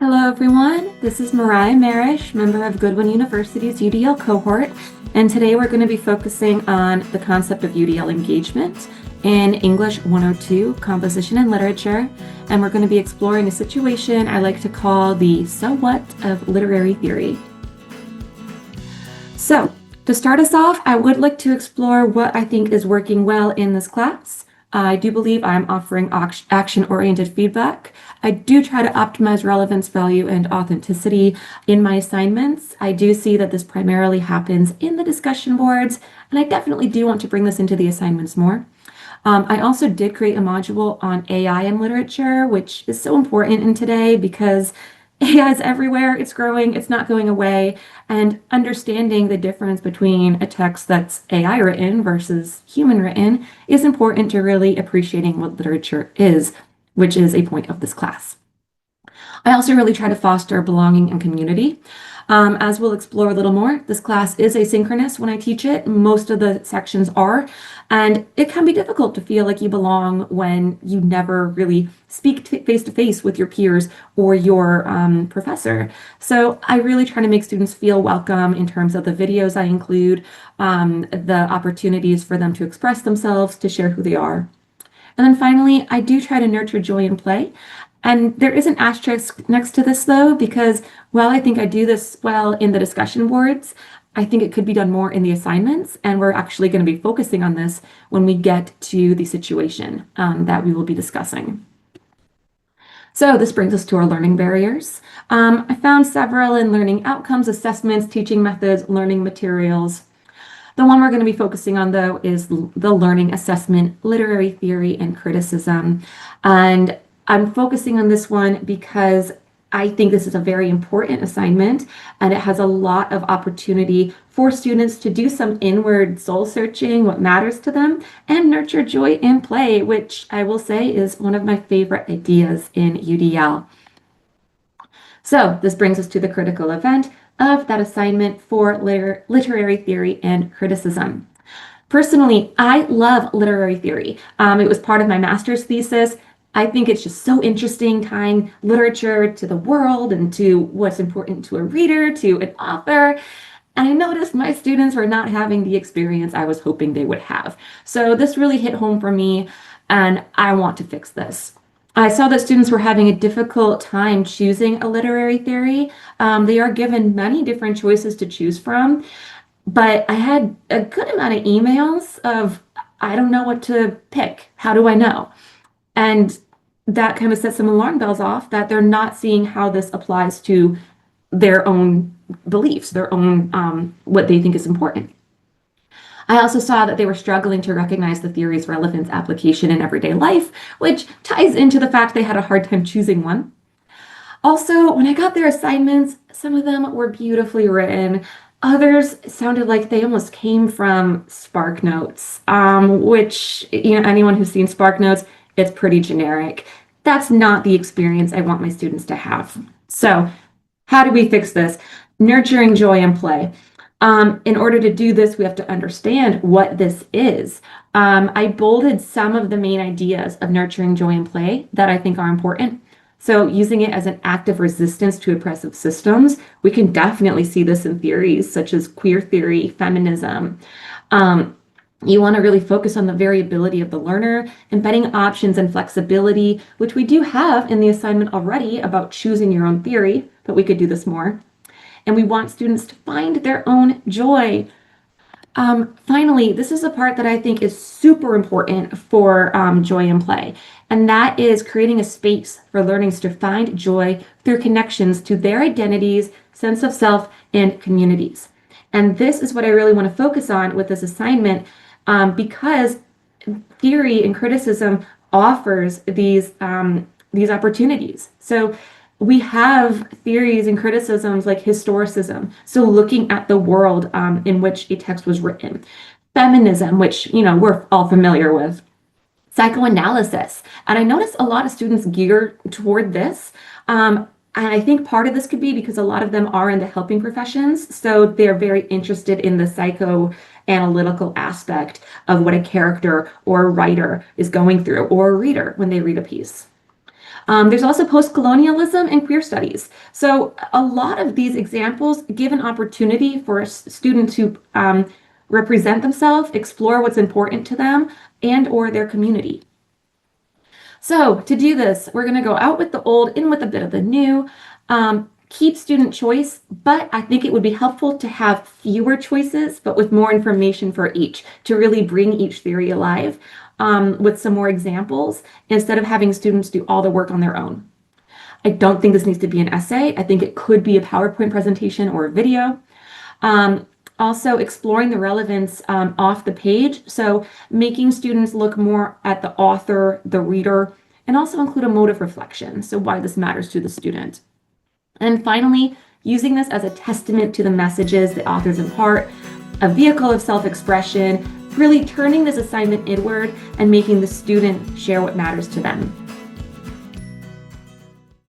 Hello everyone, this is Mariah Marish, member of Goodwin University's UDL Cohort, and today we're going to be focusing on the concept of UDL engagement in English 102, Composition and Literature, and we're going to be exploring a situation I like to call the so what of literary theory. So, to start us off, I would like to explore what I think is working well in this class. I do believe I'm offering action-oriented feedback. I do try to optimize relevance, value, and authenticity in my assignments. I do see that this primarily happens in the discussion boards, and I definitely do want to bring this into the assignments more. I also did create a module on AI and literature, which is so important in today because AI is everywhere, it's growing, it's not going away, and understanding the difference between a text that's AI written versus human written is important to really appreciating what literature is, which is a point of this class. I also really try to foster belonging and community. As we'll explore a little more, this class is asynchronous when I teach it. Most of the sections are, and it can be difficult to feel like you belong when you never really speak face to face with your peers or your professor. So I really try to make students feel welcome in terms of the videos I include, the opportunities for them to express themselves, to share who they are. And then finally, I do try to nurture joy and play. And there is an asterisk next to this though, because while I think I do this well in the discussion boards, I think it could be done more in the assignments. And we're actually going to be focusing on this when we get to the situation that we will be discussing. So this brings us to our learning barriers. I found several in learning outcomes, assessments, teaching methods, learning materials. The one we're going to be focusing on, though, is the learning assessment, literary theory, and criticism. And I'm focusing on this one because I think this is a very important assignment, and it has a lot of opportunity for students to do some inward soul searching, what matters to them, and nurture joy and play, which I will say is one of my favorite ideas in UDL. So this brings us to the critical event of that assignment for literary theory and criticism. Personally, I love literary theory. It was part of my master's thesis. I think it's just so interesting tying literature to the world and to what's important to a reader, to an author. And I noticed my students were not having the experience I was hoping they would have. So this really hit home for me, and I want to fix this. I saw that students were having a difficult time choosing a literary theory. They are given many different choices to choose from, but I had a good amount of emails of, I don't know what to pick. How do I know? And that kind of sets some alarm bells off that they're not seeing how this applies to their own beliefs, their own what they think is important. I also saw that they were struggling to recognize the theory's relevance application in everyday life, which ties into the fact they had a hard time choosing one. Also, when I got their assignments, some of them were beautifully written. Others sounded like they almost came from Spark Notes, which, anyone who's seen Spark Notes, it's pretty generic. That's not the experience I want my students to have. So, how do we fix this? Nurturing joy and play. In order to do this, we have to understand what this is. I bolded some of the main ideas of nurturing joy and play that I think are important. So using it as an act of resistance to oppressive systems, we can definitely see this in theories such as queer theory, feminism. You want to really focus on the variability of the learner, embedding options and flexibility, which we do have in the assignment already about choosing your own theory, but we could do this more. And we want students to find their own joy. Finally, this is a part that I think is super important for joy and play, and that is creating a space for learners to find joy through connections to their identities, sense of self, and communities. And this is what I really want to focus on with this assignment because theory and criticism offers these opportunities. So we have theories and criticisms like historicism, so looking at the world in which a text was written. Feminism, which we're all familiar with. Psychoanalysis, and I notice a lot of students gear toward this. And I think part of this could be because a lot of them are in the helping professions, so they're very interested in the psychoanalytical aspect of what a character or a writer is going through, or a reader when they read a piece. There's also post-colonialism and queer studies. So a lot of these examples give an opportunity for a student to represent themselves, explore what's important to them and or their community. So to do this, we're going to go out with the old, in with a bit of the new, keep student choice, but I think it would be helpful to have fewer choices, but with more information for each to really bring each theory alive with some more examples instead of having students do all the work on their own. I don't think this needs to be an essay. I think it could be a PowerPoint presentation or a video. Also exploring the relevance off the page. So making students look more at the author, the reader, and also include a mode of reflection. So why this matters to the student. And finally, using this as a testament to the messages the authors impart, a vehicle of self-expression, really turning this assignment inward and making the student share what matters to them.